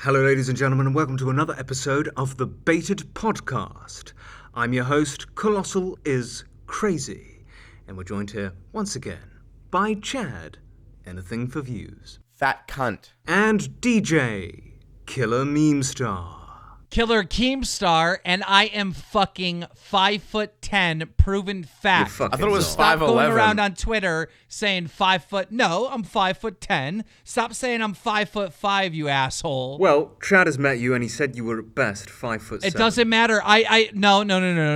Hello, ladies and gentlemen, and welcome to another episode of the Baited Podcast. I'm your host, Colossal is Crazy, and we're joined here once again by Chad, Anything for Views, Fat cunt, and DJ, Killer Meme Star. Killer Keemstar, and I am fucking 5'10", proven fact. I thought it was Stop 5'11". going around on Twitter saying 5 foot. No, I'm 5'10". Stop saying I'm 5'5", you asshole. Well, Chad has met you, and he said you were at best 5'7". It doesn't matter. No.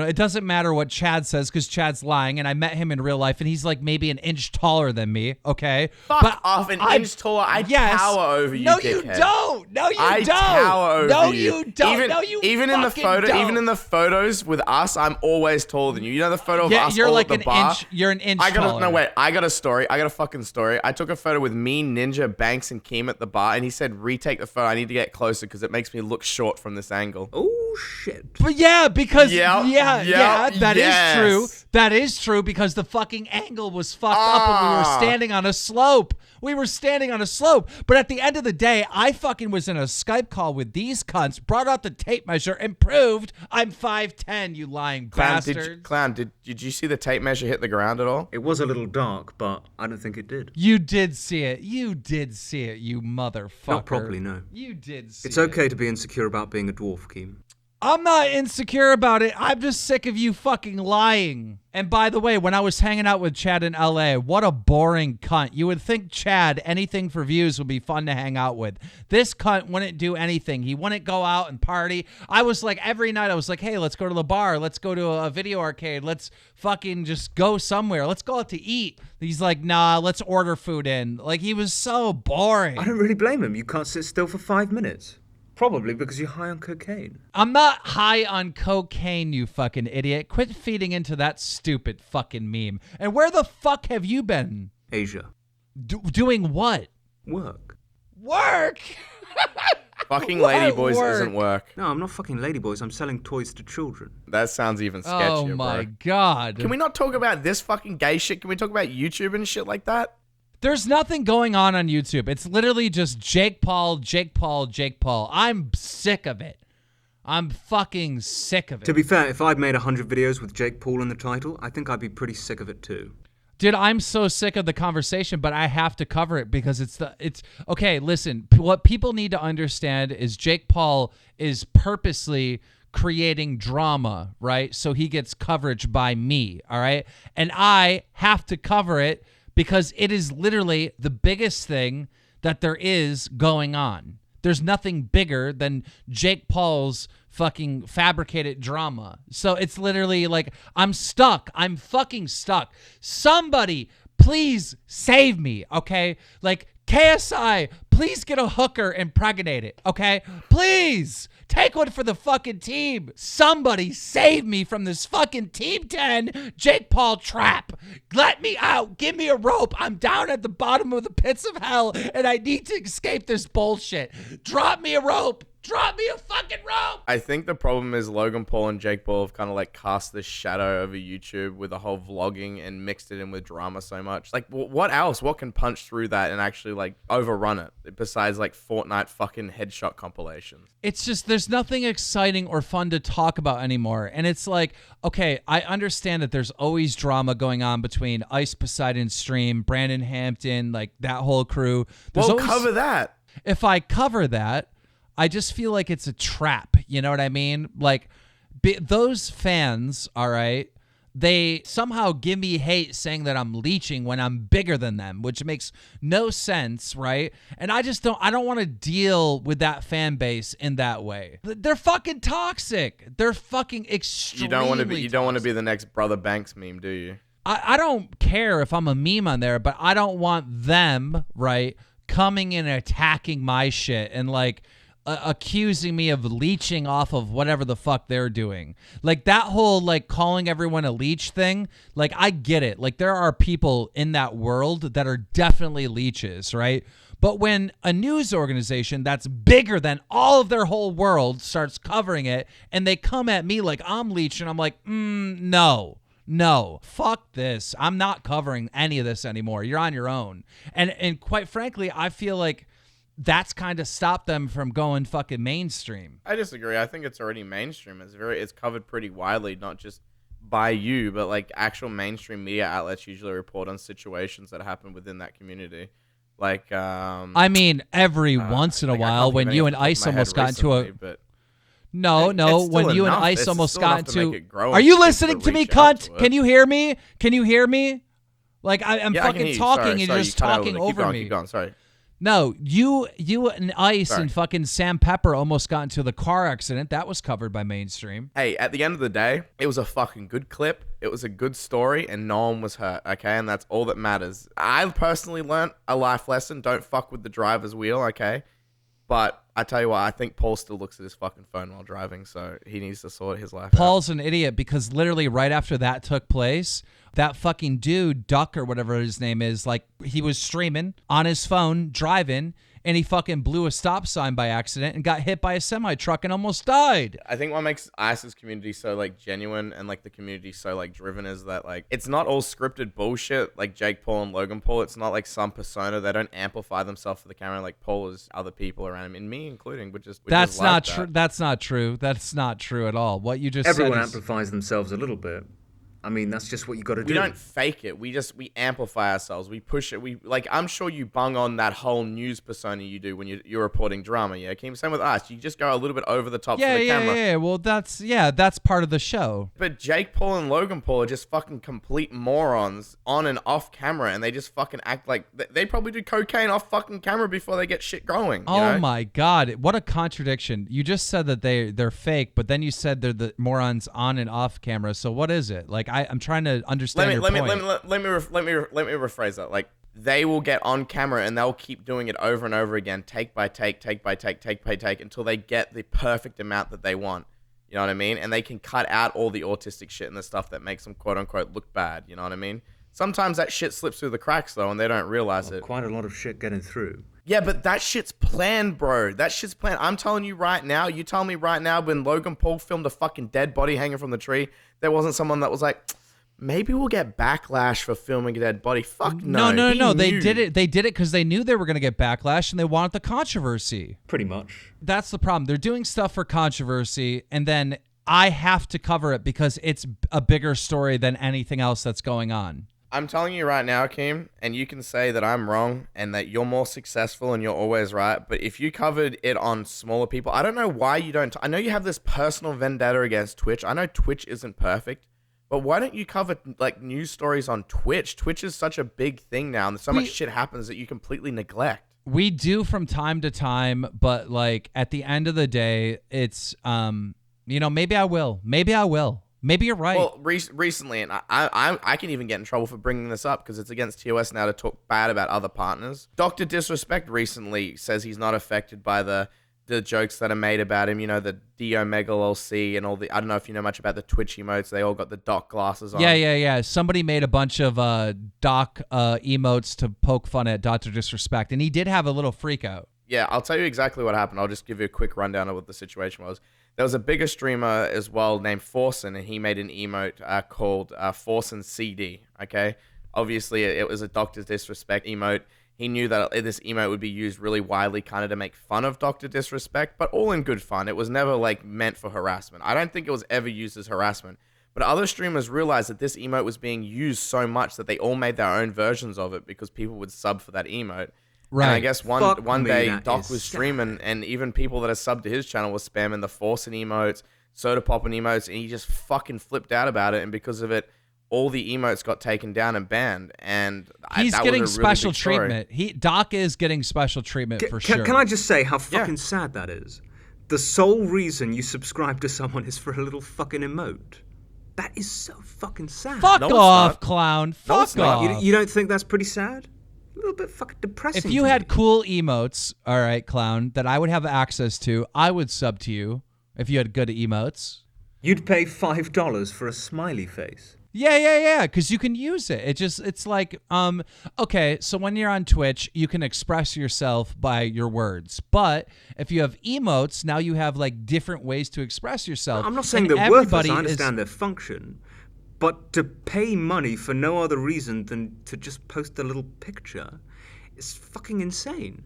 It doesn't matter what Chad says because Chad's lying, and I met him in real life, and he's like maybe an inch taller than me. Okay, fuck off, inch taller. I tower over you. No, dickhead. you don't. No, you I don't. tower over no, you. Don't. No, you even in the fucking photo, don't. even in the photos with us, I'm always taller than you. You know the photo of us you're all like at the bar? inch. You're an inch I got taller. No, wait. I got a story. I got a fucking story. I took a photo with me, Ninja, Banks, and Keem at the bar, and he said, retake the photo. I need to get closer because it makes me look short from this angle. Oh, shit. But yeah, because Yep, that is yes. true. That is true because the fucking angle was fucked up and we were standing on a slope. But at the end of the day, I fucking was in a Skype call with these cunts, brought out the tape measure, and proved I'm 5'10", you lying bastard. Did you see the tape measure hit the ground at all? It was a little dark, but I don't think it did. You did see it, you motherfucker. Not properly, no. You did see it. It's okay to be insecure about being a dwarf, Keem. I'm not insecure about it. I'm just sick of you fucking lying. And by the way, when I was hanging out with Chad in LA, what a boring cunt. You would think Chad, anything for views, would be fun to hang out with. This cunt wouldn't do anything. He wouldn't go out and party. I was like, every night I was like, hey, let's go to the bar. Let's go to a video arcade. Let's fucking just go somewhere. Let's go out to eat. He's like, nah, let's order food in. Like, he was so boring. I don't really blame him. You can't sit still for 5 minutes. Probably because you're high on cocaine. I'm not high on cocaine, you fucking idiot. Quit feeding into that stupid fucking meme. And where the fuck have you been? Asia. Doing what? Work. Work? Fucking What ladyboys work? isn't work. No, I'm not fucking ladyboys. I'm selling toys to children. That sounds even sketchier, Oh my bro. god. Can we not talk about this fucking gay shit? Can we talk about YouTube and shit like that? There's nothing going on YouTube. It's literally just Jake Paul. I'm sick of it. I'm fucking sick of it. To be fair, if I'd made 100 videos with Jake Paul in the title, I think I'd be pretty sick of it too. Dude, I'm so sick of the conversation, but I have to cover it because it's okay, listen, what people need to understand is Jake Paul is purposely creating drama, right? So he gets coverage by me, all right? And I have to cover it because it is literally the biggest thing that there is going on. There's nothing bigger than Jake Paul's fucking fabricated drama. So it's literally like, I'm stuck. I'm fucking stuck. Somebody, please save me, okay? Like, KSI, please get a hooker and impregnate it, okay? Please take one for the fucking team. Somebody save me from this fucking Team 10 Jake Paul trap. Let me out. Give me a rope. I'm down at the bottom of the pits of hell and I need to escape this bullshit. Drop me a rope. Drop me a fucking rope. I think the problem is Logan Paul and Jake Paul have kind of like cast this shadow over YouTube with the whole vlogging and mixed it in with drama so much. Like, what else? What can punch through that and actually like overrun it besides like Fortnite fucking headshot compilations? It's just there's nothing exciting or fun to talk about anymore. And it's like, okay, I understand that there's always drama going on between Ice Poseidon Stream, Brandon Hampton, like that whole crew. Well, cover that. If I cover that, I just feel like it's a trap. You know what I mean? Like those fans, all right, they somehow give me hate saying that I'm leeching when I'm bigger than them, which makes no sense, right? And I don't want to deal with that fan base in that way. They're fucking toxic. They're fucking extremely You don't want to toxic. be the next Brother Banks meme, do you? I don't care if I'm a meme on there, but I don't want them, right, coming and attacking my shit and like accusing me of leeching off of whatever the fuck they're doing. Like that whole like calling everyone a leech thing, like I get it. Like there are people in that world that are definitely leeches, right? But when a news organization that's bigger than all of their whole world starts covering it and they come at me like I'm leeching, I'm like, no, fuck this. I'm not covering any of this anymore. You're on your own. And quite frankly, I feel like that's kind of stopped them from going fucking mainstream. I disagree. I think it's already mainstream. It's covered pretty widely, not just by you, but like actual mainstream media outlets usually report on situations that happen within that community. Like, I mean, every once in a like, I while, can't think when of you any and off the top of Ice my head almost got into a recently, but no, it's still when you and enough. Ice It's almost still got enough to make into. it grow Are and you for people listening to me, reach out cunt? to it. Can you hear me? Can you hear me? Like I'm Yeah, I can fucking hear you. talking Sorry, and sorry, you're you just cut out a talking little bit. over me. Keep going. Sorry. No, you and Ice Sorry. and fucking Sam Pepper almost got into the car accident. That was covered by mainstream. Hey, at the end of the day, it was a fucking good clip. It was a good story, and no one was hurt, okay? And that's all that matters. I personally learned a life lesson. Don't fuck with the driver's wheel, okay? But I tell you what, I think Paul still looks at his fucking phone while driving, so he needs to sort his life out. Paul's an idiot because literally right after that took place, that fucking dude, Duck or whatever his name is, like he was streaming on his phone, driving, and he fucking blew a stop sign by accident and got hit by a semi truck and almost died. I think what makes ICE's community so like genuine and like the community so like driven is that like it's not all scripted bullshit like Jake Paul and Logan Paul. It's not like some persona. They don't amplify themselves for the camera like Paul is other people around him, and me including, which is That's like not that. true. That's not true. That's not true at all. What you just Everyone said is, amplifies themselves a little bit. I mean, that's just what you got to do. We don't fake it. We amplify ourselves. We push it. We like. I'm sure you bung on that whole news persona you do when you're reporting drama. Yeah, Keem. Same with us. You just go a little bit over the top for the camera. Yeah. Well, that's part of the show. But Jake Paul and Logan Paul are just fucking complete morons on and off camera, and they just fucking act like they probably do cocaine off fucking camera before they get shit going. You know? My God, what a contradiction! You just said that they're fake, but then you said they're the morons on and off camera. So what is it? Like I'm trying to understand your point. Let me rephrase that. Like they will get on camera and they'll keep doing it over and over again, take by take, until they get the perfect amount that they want. You know what I mean? And they can cut out all the autistic shit and the stuff that makes them quote unquote look bad. You know what I mean? Sometimes that shit slips through the cracks though, and they don't realize it. Quite a lot of shit getting through. Yeah, but that shit's planned, bro. That shit's planned. I'm telling you right now. You tell me right now when Logan Paul filmed a fucking dead body hanging from the tree, there wasn't someone that was like, maybe we'll get backlash for filming a dead body. Fuck no. No. They did it because they knew they were going to get backlash and they wanted the controversy. Pretty much. That's the problem. They're doing stuff for controversy, and then I have to cover it because it's a bigger story than anything else that's going on. I'm telling you right now, Keem, and you can say that I'm wrong and that you're more successful and you're always right, but if you covered it on smaller people, I don't know why you don't. I know you have this personal vendetta against Twitch. I know Twitch isn't perfect, but why don't you cover like news stories on Twitch? Twitch is such a big thing now, and so much shit happens that you completely neglect. We do from time to time, but like at the end of the day, it's maybe I will. Maybe you're right. Well, recently, and I can even get in trouble for bringing this up because it's against TOS now to talk bad about other partners. Dr. Disrespect recently says he's not affected by the jokes that are made about him. You know, the D Omega LC and all the. I don't know if you know much about the Twitch emotes. They all got the Doc glasses on. Yeah. Somebody made a bunch of Doc emotes to poke fun at Dr. Disrespect, and he did have a little freak out. Yeah, I'll tell you exactly what happened. I'll just give you a quick rundown of what the situation was. There was a bigger streamer as well named Forsen, and he made an emote called Forsen CD, okay? Obviously, it was a Dr. Disrespect emote. He knew that this emote would be used really widely kind of to make fun of Dr. Disrespect, but all in good fun. It was never, like, meant for harassment. I don't think it was ever used as harassment. But other streamers realized that this emote was being used so much that they all made their own versions of it because people would sub for that emote. Right. And I guess one day that Doc is was sad. streaming, and even people that are subbed to his channel were spamming the Forcing emotes, Soda Poppin' emotes, and he just fucking flipped out about it. And because of it, all the emotes got taken down and banned. And he's that getting was a really special big story. treatment. Doc is getting special treatment for sure. Can I just say how fucking sad that is? The sole reason you subscribe to someone is for a little fucking emote. That is so fucking sad. Fuck No, it's off, not. clown. No, it's Fuck not. off. You don't think that's pretty sad? A little bit fucking depressing. If you to had me. cool emotes, all right, clown, that I would have access to, I would sub to you if you had good emotes. You'd pay $5 for a smiley face. Yeah, because you can use it. It's like, okay, so when you're on Twitch, you can express yourself by your words. But if you have emotes, now you have like different ways to express yourself. I'm not saying And they're worthless. everybody I understand their function. But to pay money for no other reason than to just post a little picture is fucking insane.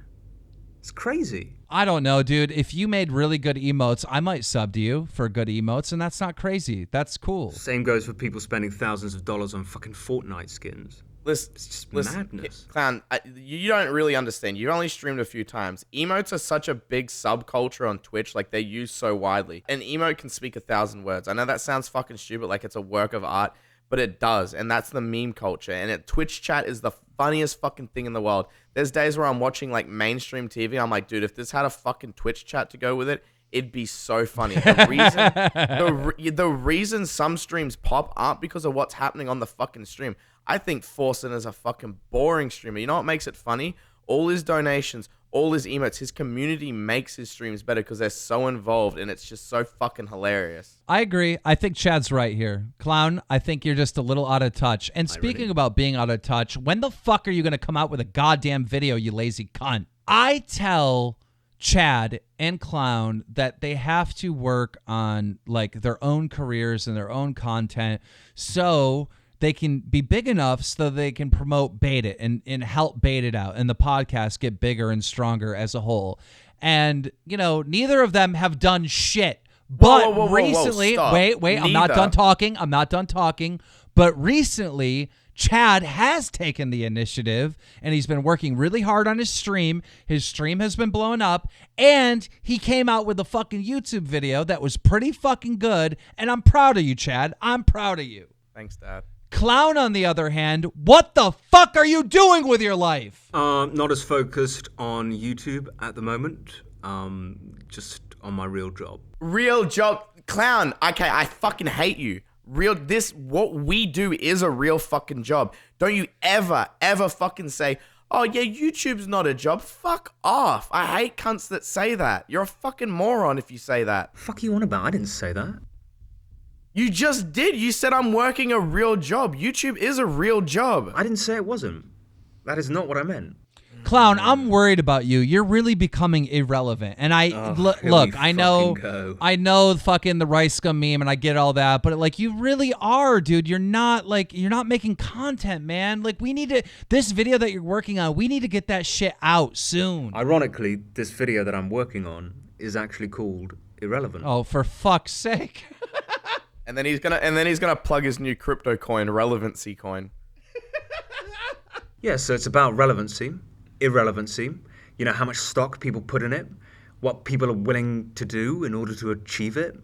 It's crazy. I don't know, dude. If you made really good emotes, I might sub to you for good emotes, and that's not crazy. That's cool. Same goes for people spending thousands of dollars on fucking Fortnite skins. Listen, It's just madness. Clown, you don't really understand. You've only streamed a few times. Emotes are such a big subculture on Twitch. Like, they're used so widely. An emote can speak 1,000 words. I know that sounds fucking stupid, like it's a work of art, but it does. And that's the meme culture. And Twitch chat is the funniest fucking thing in the world. There's days where I'm watching, like, mainstream TV. I'm like, dude, if this had a fucking Twitch chat to go with it, it'd be so funny. The reason some streams pop aren't because of what's happening on the fucking stream. I think Forsen is a fucking boring streamer. You know what makes it funny? All his donations, all his emotes, his community makes his streams better because they're so involved and it's just so fucking hilarious. I agree. I think Chad's right here. Clown, I think you're just a little out of touch. And speaking about being out of touch, when the fuck are you going to come out with a goddamn video, you lazy cunt? I tell Chad and Clown that they have to work on like their own careers and their own content so they can be big enough so they can promote Bait It and help Bait It out and the podcast get bigger and stronger as a whole. And, you know, neither of them have done shit. But Whoa, recently, stop. wait, I'm not done talking. But recently, Chad has taken the initiative and he's been working really hard on his stream. His stream has been blowing up and he came out with a fucking YouTube video that was pretty fucking good. And I'm proud of you, Chad. I'm proud of you. Thanks, Dad. Clown, on the other hand, what the fuck are you doing with your life? Not as focused on YouTube at the moment. Just on my real job. Real job. Clown, okay, I fucking hate you. What we do is a real fucking job. Don't you ever fucking say, oh yeah, YouTube's not a job. Fuck off. I hate cunts that say that. You're a fucking moron if you say that. Fuck you on about? I didn't say that. You just did. You said I'm working a real job. YouTube is a real job. I didn't say it wasn't. That is not what I meant. Clown, I'm worried about you. You're really becoming irrelevant. And look, I know fucking the rice scum meme and I get all that, but like you really are, dude. You're not making content, man. Like this video that you're working on, we need to get that shit out soon. Ironically, this video that I'm working on is actually called Irrelevant. Oh, for fuck's sake. And then he's gonna plug his new crypto coin, Relevancy coin. Yeah, so it's about relevancy, irrelevancy, you know, how much stock people put in it, what people are willing to do in order to achieve it.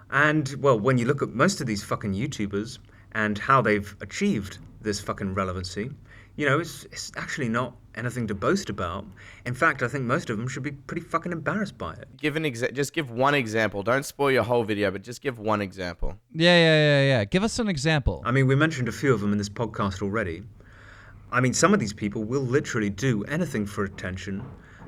And, well, when you look at most of these fucking YouTubers and how they've achieved this fucking relevancy, you know, it's actually not anything to boast about. In fact, I think most of them should be pretty fucking embarrassed by it. Just give one example. Don't spoil your whole video, but just give one example. Yeah. Give us an example. I mean, we mentioned a few of them in this podcast already. I mean, some of these people will literally do anything for attention,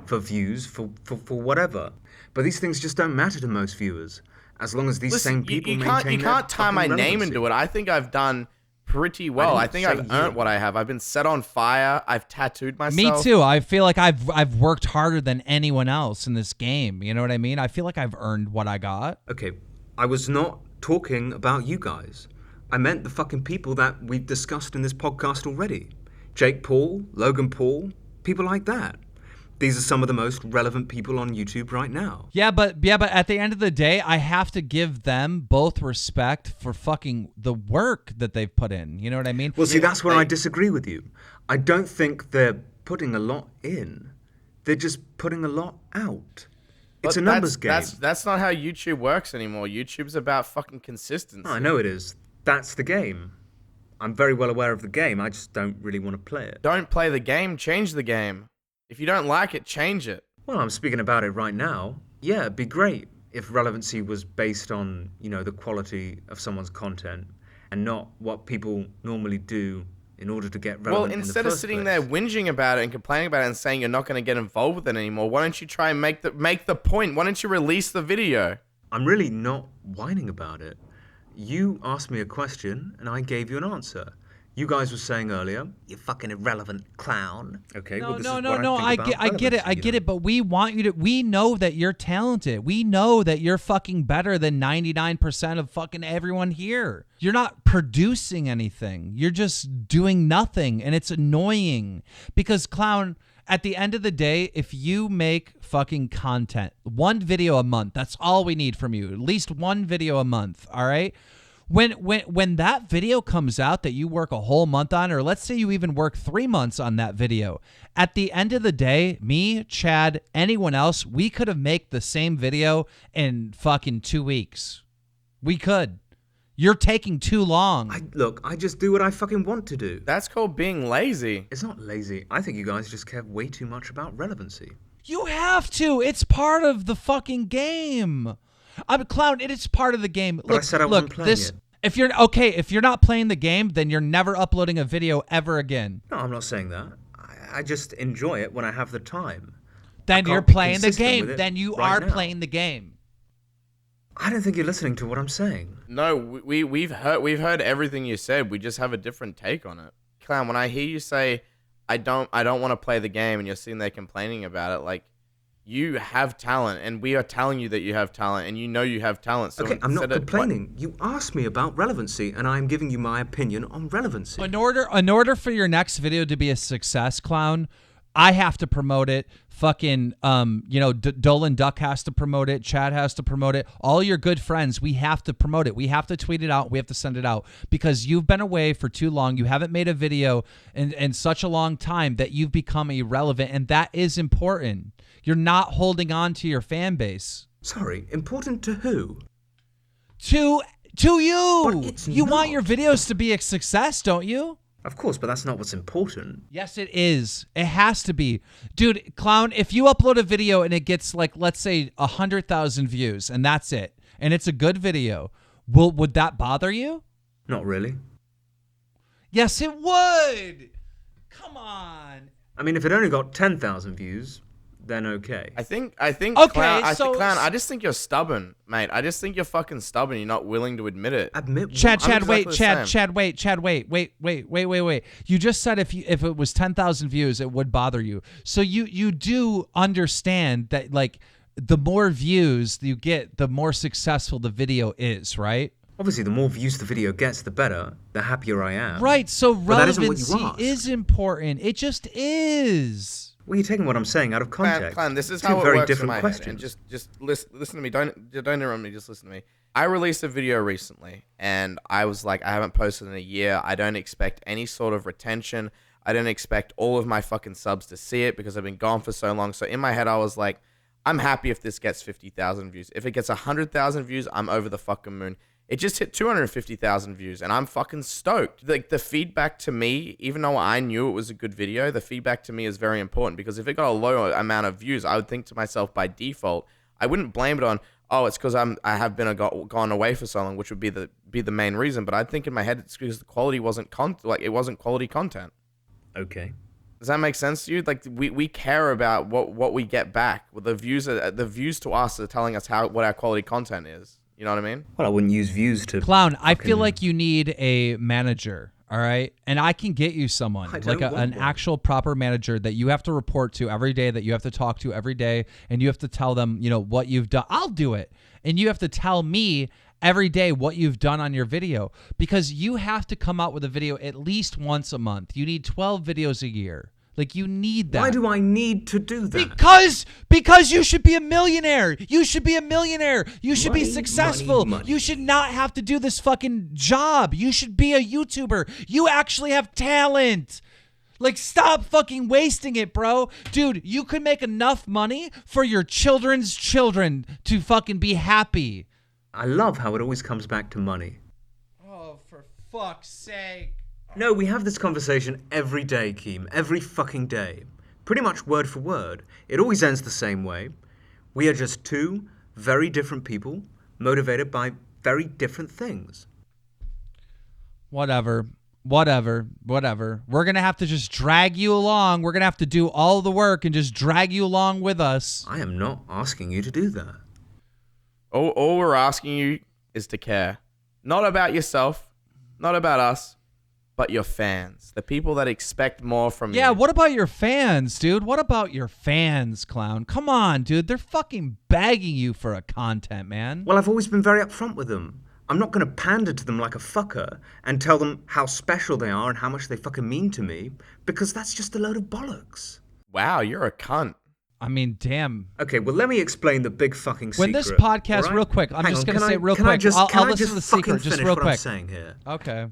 for views, for whatever. But these things just don't matter to most viewers, as long as these same people maintain you can't tie my name into it. I think I've done pretty well. I think I've earned what I have. I've been set on fire. I've tattooed myself. Me too. I feel like I've worked harder than anyone else in this game. You know what I mean? I feel like I've earned what I got. Okay, I was not talking about you guys. I meant the fucking people that we've discussed in this podcast already. Jake Paul, Logan Paul, people like that. These are some of the most relevant people on YouTube right now. Yeah, but at the end of the day, I have to give them both respect for fucking the work that they've put in. You know what I mean? Well, see, that's where I disagree with you. I don't think they're putting a lot in. They're just putting a lot out. It's a numbers game. That's not how YouTube works anymore. YouTube's about fucking consistency. I know it is. That's the game. I'm very well aware of the game. I just don't really want to play it. Don't play the game, change the game. If you don't like it, change it. Well, I'm speaking about it right now. Yeah, it'd be great if relevancy was based on, you know, the quality of someone's content and not what people normally do in order to get relevant. Well, instead of sitting there whinging about it and complaining about it and saying you're not going to get involved with it anymore, why don't you try and make the point? Why don't you release the video? I'm really not whining about it. You asked me a question and I gave you an answer. You guys were saying earlier, you fucking irrelevant clown. Okay, no, I get it, but we want you to, we know that you're talented. We know that you're fucking better than 99% of fucking everyone here. You're not producing anything. You're just doing nothing, and it's annoying because, Clown, At the end of the day, if you make fucking content, one video a month, that's all we need from you. At least one video a month, all right? When that video comes out that you work a whole month on, or let's say you even work 3 months on that video, at the end of the day, me, Chad, anyone else, we could have made the same video in fucking 2 weeks. We could. You're taking too long. Look, I just do what I fucking want to do. That's called being lazy. It's not lazy. I think you guys just care way too much about relevancy. You have to. It's part of the fucking game. I'm a clown. It is part of the game. But I said I wasn't playing it. If you're not playing the game, then you're never uploading a video ever again. No, I'm not saying that. I just enjoy it when I have the time. Then you're playing the game. Then you are playing the game. I don't think you're listening to what I'm saying. No, we've heard everything you said. We just have a different take on it. Clown, when I hear you say I don't want to play the game and you're sitting there complaining about it, like, you have talent, and we are telling you that you have talent, and you know you have talent. So okay, I'm not complaining. You asked me about relevancy, and I'm giving you my opinion on relevancy. In order for your next video to be a success, Clown, I have to promote it. Fucking, Dolan Duck has to promote it. Chad has to promote it. All your good friends, we have to promote it. We have to tweet it out. We have to send it out because you've been away for too long. You haven't made a video in such a long time that you've become irrelevant, and that is important. You're not holding on to your fan base. Sorry, important to who? To you. But it's you not. want your videos to be a success, don't you? Of course, but that's not what's important. Yes, it is. It has to be. Dude, Clown, if you upload a video and it gets, like, let's say 100,000 views and that's it, and it's a good video, would that bother you? Not really. Yes, it would. Come on. I mean, if it only got 10,000 views, then okay. I think. Okay, Clown, Clown, I just think you're stubborn, mate. I just think you're fucking stubborn. You're not willing to admit it. Admit Chad, what? wait. You just said if it was 10,000 views, it would bother you. So you do understand that, like, the more views you get, the more successful the video is, right? Obviously, the more views the video gets, the better. The happier I am. Right, so But that isn't what you relevancy asked. is important. It just is. Well, you're taking what I'm saying out of context. Clan, this is Two how it very works different in my questions. head. And just listen to me. Don't interrupt me. Just listen to me. I released a video recently, and I was like, I haven't posted in a year. I don't expect any sort of retention. I don't expect all of my fucking subs to see it because I've been gone for so long. So in my head, I was like, I'm happy if this gets 50,000 views. If it gets 100,000 views, I'm over the fucking moon. It just hit 250,000 views, and I'm fucking stoked. Like, the feedback to me, even though I knew it was a good video, the feedback to me is very important, because if it got a low amount of views, I would think to myself by default, I wouldn't blame it on, oh, it's because I have been gone away for so long, which would be the main reason. But I'd think in my head it's because the quality wasn't it wasn't quality content. Okay. Does that make sense to you? Like, we care about what we get back. The views to us are telling us what our quality content is. You know what I mean? Well, I wouldn't use views to... Clown, I feel like you need a manager, all right? And I can get you someone, like an actual proper manager that you have to report to every day, that you have to talk to every day, and you have to tell them, what you've done. I'll do it. And you have to tell me every day what you've done on your video, because you have to come out with a video at least once a month. You need 12 videos a year. Like, you need that. Why do I need to do that? Because you should be a millionaire. You should be a millionaire. You should be successful. money. You should not have to do this fucking job. You should be a YouTuber. You actually have talent. Like, stop fucking wasting it, bro. Dude, you could make enough money for your children's children to fucking be happy. I love how it always comes back to money. Oh, for fuck's sake. No, we have this conversation every day, Keem. Every fucking day. Pretty much word for word. It always ends the same way. We are just two very different people, motivated by very different things. Whatever. We're going to have to just drag you along. We're going to have to do all the work and just drag you along with us. I am not asking you to do that. All we're asking you is to care. Not about yourself, not about us, but your fans. The people that expect more from you. Yeah, what about your fans, dude? What about your fans, Clown? Come on, dude. They're fucking begging you for a content, man. Well, I've always been very upfront with them. I'm not going to pander to them like a fucker and tell them how special they are and how much they fucking mean to me, because that's just a load of bollocks. Wow, you're a cunt. I mean, damn. Okay, well, let me explain the big fucking secret. When this podcast, all right? real quick, I'm Hang just on, going to can say I- real can I quick. just- I'll can I listen just to the fucking secret just finish real what I'm quick. saying here? Okay.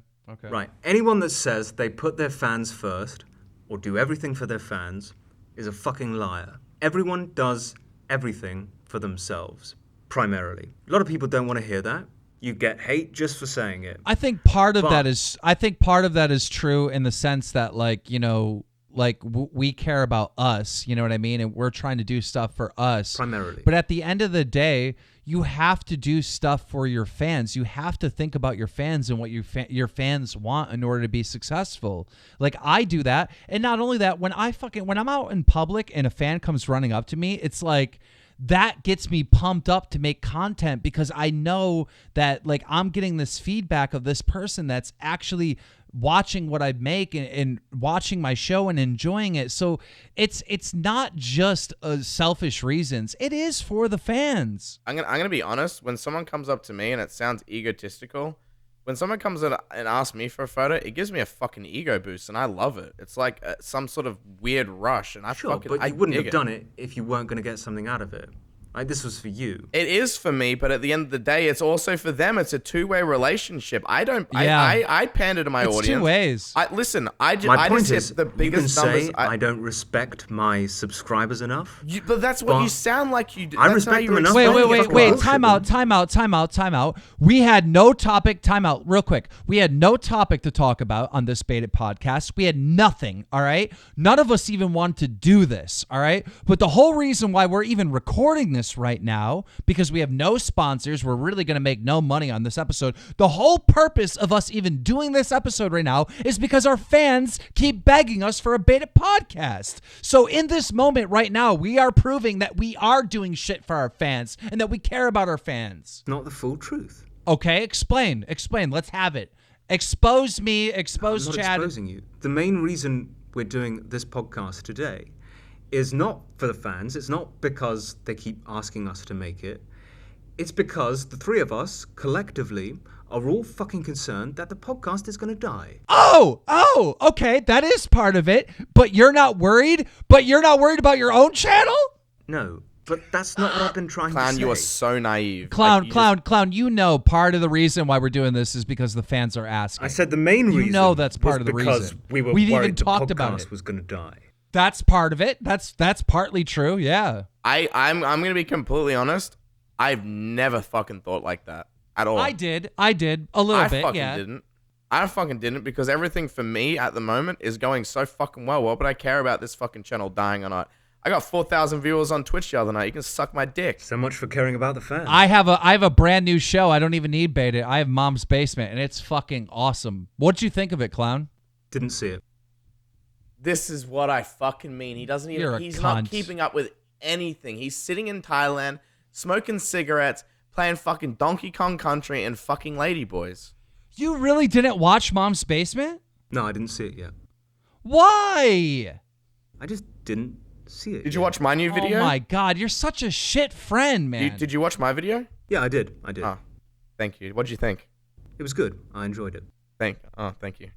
Right. Anyone that says they put their fans first or do everything for their fans is a fucking liar. Everyone does everything for themselves, primarily. A lot of people don't want to hear that. You get hate just for saying it. I think part of But- that is true in the sense that, like, you know, like we care about us, you know what I mean? And we're trying to do stuff for us. Primarily. But at the end of the day, you have to do stuff for your fans. You have to think about your fans and what your fans want in order to be successful. Like, I do that. And not only that, when I'm out in public and a fan comes running up to me, it's like, that gets me pumped up to make content because I know that, like, I'm getting this feedback of this person that's actually watching what I make and watching my show and enjoying it. So it's not just selfish reasons. It is for the fans. I'm gonna be honest. When someone comes up to me and it sounds egotistical, when someone comes in and asks me for a photo, it gives me a fucking ego boost, and I love it. It's like some sort of weird rush, and I Sure, fucking but I you wouldn't dig have done it if you weren't going to get something out of it. Like, this was for you. It is for me, but at the end of the day, it's also for them. It's a two-way relationship. I don't. Yeah. I pander to my It's audience. 2 ways. Listen. My I point just is, hit the you can biggest numbers. say I don't respect my subscribers enough. But that's what but you sound like you do. I That's how respect you them enough. explain Don't it. you fucking Wait. bullshit Time out. We had no topic. Time out. Real quick. We had no topic to talk about on this Baited podcast. We had nothing. All right. None of us even wanted to do this. All right. But the whole reason why we're even recording this right now, because we have no sponsors, we're really going to make no money on this episode. The whole purpose of us even doing this episode right now is because our fans keep begging us for a Baited podcast. So in this moment right now, we are proving that we are doing shit for our fans and that we care about our fans. Not the full truth. Okay, explain. Let's have it. Expose me, expose I'm not Chad. exposing you. The main reason we're doing this podcast today is not for the fans. It's not because they keep asking us to make it. It's because the three of us, collectively, are all fucking concerned that the podcast is going to die. Oh, okay, that is part of it. But you're not worried? But you're not worried about your own channel? No, but that's not what I've been trying to Clown, say. you are so naive. Clown, Like, you know part of the reason why we're doing this is because the fans are asking. I said the main reason know that's part was of the because reason. we were We've even worried the talked podcast about it. was going to die. That's part of it. That's partly true, yeah. I'm gonna be completely honest. I've never fucking thought like that at all. I did a little I bit, fucking yeah. didn't. I fucking didn't because everything for me at the moment is going so fucking well. What would I care about this fucking channel dying or not? I got 4,000 viewers on Twitch the other night. You can suck my dick. So much for caring about the fans. I have a brand new show. I don't even need Baited. I have Mom's Basement, and it's fucking awesome. What'd you think of it, Clown? Didn't see it. This is what I fucking mean. He doesn't You're a even. He's not cunt. keeping up with anything. He's sitting in Thailand, smoking cigarettes, playing fucking Donkey Kong Country and fucking Ladyboys. You really didn't watch Mom's Basement? No, I didn't see it yet. Why? I just didn't see it. Did you watch my new video? Oh my god, you're such a shit friend, man. Did you watch my video? Yeah, I did. Oh, thank you. What'd you think? It was good. I enjoyed it. Thank you.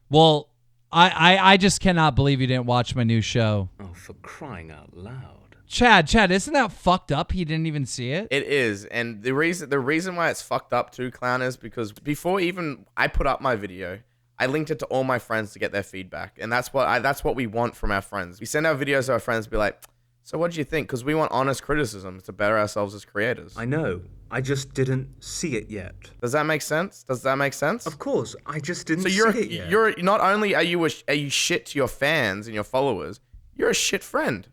Well, I just cannot believe you didn't watch my new show. Oh, for crying out loud. Chad, isn't that fucked up? He didn't even see it. It is, and the reason why it's fucked up too, Clown, is because before even I put up my video, I linked it to all my friends to get their feedback, and that's what we want from our friends. We send our videos to our friends, be like, so what do you think? Because we want honest criticism to better ourselves as creators. I know. I just didn't see it yet. Does that make sense? Of course, I just didn't So see it yet. you're not only are you shit to your fans and your followers, you're a shit friend.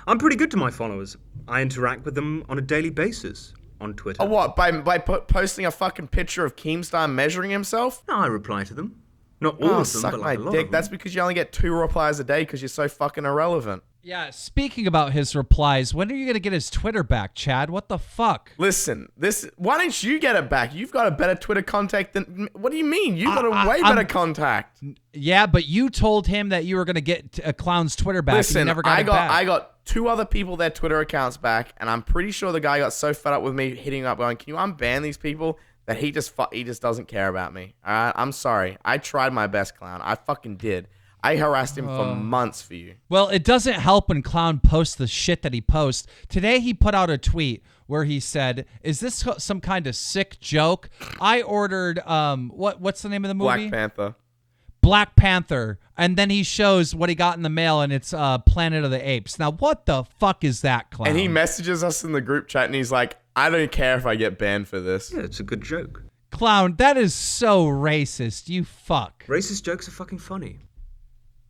I'm pretty good to my followers. I interact with them on a daily basis on Twitter. Oh, what? By posting a fucking picture of Keemstar measuring himself? No, I reply to them. Not all of them, Suck but my like a lot dick. of That's them. because you only get 2 replies a day because you're so fucking irrelevant. Yeah, speaking about his replies, when are you going to get his Twitter back, Chad? What the fuck? Listen, why don't you get it back? You've got a better Twitter contact than... What do you mean? You've got a way better contact. Yeah, but you told him that you were going to get a Clown's Twitter back and you Listen, never got it back. I got 2 other people their Twitter accounts back, and I'm pretty sure the guy got so fed up with me hitting up going, can you unban these people? That he just doesn't care about me. All right, I'm sorry. I tried my best, Clown. I fucking did. I harassed him for months for you. Well, it doesn't help when Clown posts the shit that he posts. Today he put out a tweet where he said, "Is this some kind of sick joke? I ordered what's the name of the movie? Black Panther. Black Panther." And then he shows what he got in the mail, and it's Planet of the Apes. Now, what the fuck is that, Clown? And he messages us in the group chat, and he's like, "I don't care if I get banned for this." Yeah, it's a good joke. Clown, that is so racist. You fuck. Racist jokes are fucking funny.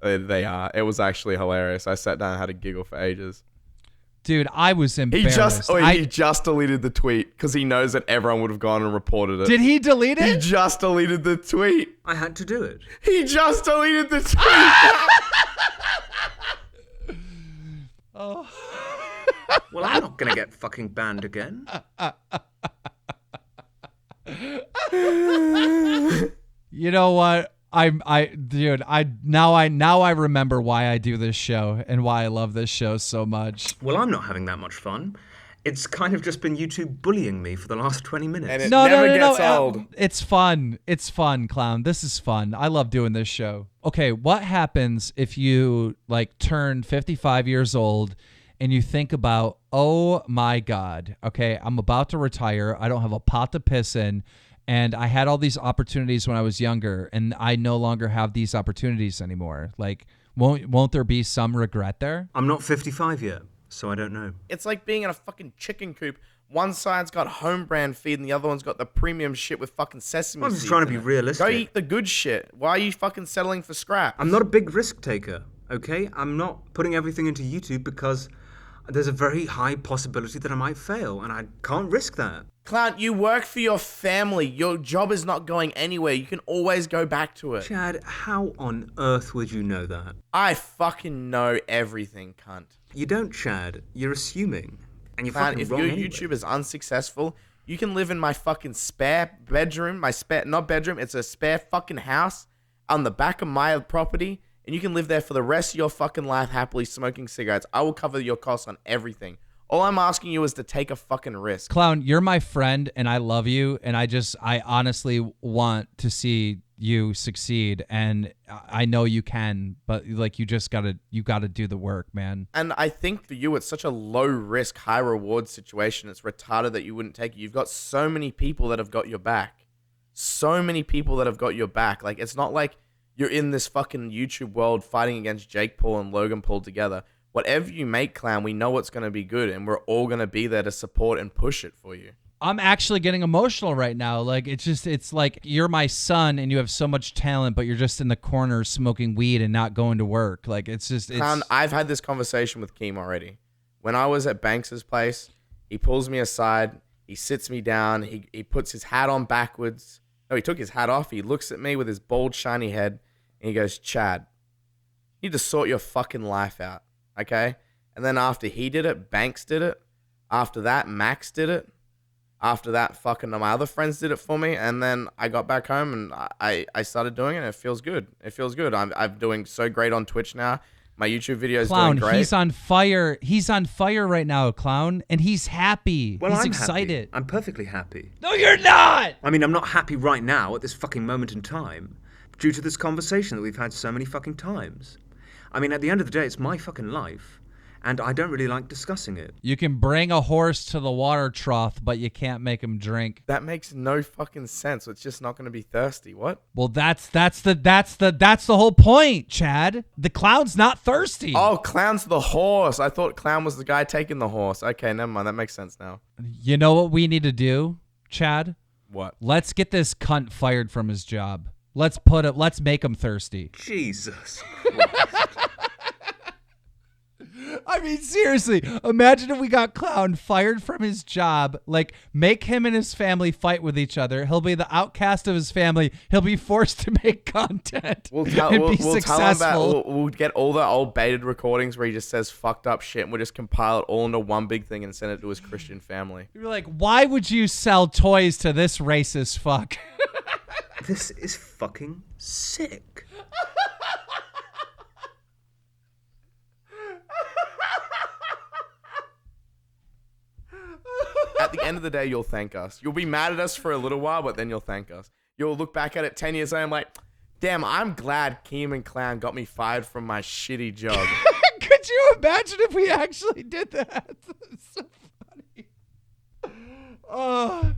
They are. It was actually hilarious. I sat down and had a giggle for ages. Dude, I was He embarrassed. just deleted the tweet because he knows that everyone would have gone and reported it. Did he delete He it? just deleted the tweet. I had to do it. He just deleted the tweet. Well, I'm not gonna get fucking banned again. You know what? Now I remember why I do this show and why I love this show so much. Well, I'm not having that much fun. It's kind of just been YouTube bullying me for the last 20 minutes. And it never gets old. It's fun. It's fun, Clown. This is fun. I love doing this show. Okay, what happens if you like turn 55 years old and you think about, oh my God, okay, I'm about to retire. I don't have a pot to piss in. And I had all these opportunities when I was younger, and I no longer have these opportunities anymore. Like, won't there be some regret there? I'm not 55 yet, so I don't know. It's like being in a fucking chicken coop. One side's got home brand feed, and the other one's got the premium shit with fucking sesame I'm seeds. just trying to be in it. realistic. Go eat the good shit. Why are you fucking settling for scrap? I'm not a big risk taker, okay? I'm not putting everything into YouTube because there's a very high possibility that I might fail, and I can't risk that. Clown, you work for your family. Your job is not going anywhere. You can always go back to it. Chad, how on earth would you know that? I fucking know everything, cunt. You don't, Chad. You're assuming. And you're Clown, fucking if wrong your anyway. YouTube is unsuccessful, you can live in my fucking spare bedroom. Not bedroom, it's a spare fucking house on the back of my property. And you can live there for the rest of your fucking life happily smoking cigarettes. I will cover your costs on everything. All I'm asking you is to take a fucking risk. Clown, you're my friend, and I love you, and I honestly want to see you succeed, and I know you can, but like you gotta do the work, man. And I think for you, it's such a low risk, high reward situation. It's retarded that you wouldn't take it. You've got so many people that have got your back. So many people that have got your back. Like, it's not like you're in this fucking YouTube world fighting against Jake Paul and Logan Paul together. Whatever you make, Clown, we know it's going to be good, and we're all going to be there to support and push it for you. I'm actually getting emotional right now. Like, it's like you're my son and you have so much talent, but you're just in the corner smoking weed and not going to work. Like, it's Clown, I've had this conversation with Keem already. When I was at Banks's place, he pulls me aside, he sits me down, he puts his hat on backwards. No, he took his hat off. He looks at me with his bald, shiny head, and he goes, "Chad, you need to sort your fucking life out. Okay?" And then after he did it, Banks did it. After that, Max did it. After that, fucking my other friends did it for me. And then I got back home and I started doing it. And it feels good. It feels good. I'm doing so great on Twitch now. My YouTube videos Clown, doing great. he's on fire. He's on fire right now, Clown, and he's happy. Well, he's I'm excited. happy. I'm perfectly happy. No, you're not. I mean, I'm not happy right now at this fucking moment in time due to this conversation that we've had so many fucking times. I mean, at the end of the day, it's my fucking life, and I don't really like discussing it. You can bring a horse to the water trough, but you can't make him drink. That makes no fucking sense. It's just not going to be thirsty. What? Well, that's the whole point, Chad. The Clown's not thirsty. Oh, Clown's the horse. I thought Clown was the guy taking the horse. Okay, never mind. That makes sense now. You know what we need to do, Chad? What? Let's get this cunt fired from his job. Let's make him thirsty. Jesus Christ. I mean, seriously, imagine if we got Clown fired from his job. Like, make him and his family fight with each other. He'll be the outcast of his family. He'll be forced to make content. We'll tell and him be successful. we'll get all the old baited recordings where he just says fucked up shit, and we'll just compile it all into one big thing and send it to his Christian family. You're like, why would you sell toys to this racist fuck? This is fucking sick. At the end of the day, you'll thank us. You'll be mad at us for a little while, but then you'll thank us. You'll look back at it 10 years later and like, Damn, I'm glad Keem Clown got me fired from my shitty job. Could you imagine if we actually did that? That's so funny. Oh,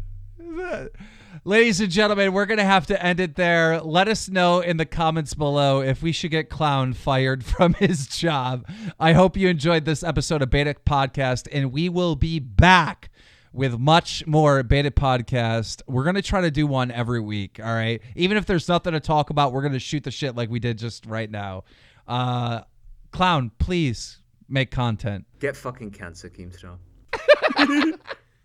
ladies and gentlemen, we're going to have to end it there. Let us know in the comments below if we should get Clown fired from his job. I hope you enjoyed this episode of Beta Podcast, and we will be back with much more Beta Podcast. We're going to try to do one every week, all right? Even if there's nothing to talk about, we're going to shoot the shit like we did just right now. Clown, please make content. Get fucking cancer, Keemstar.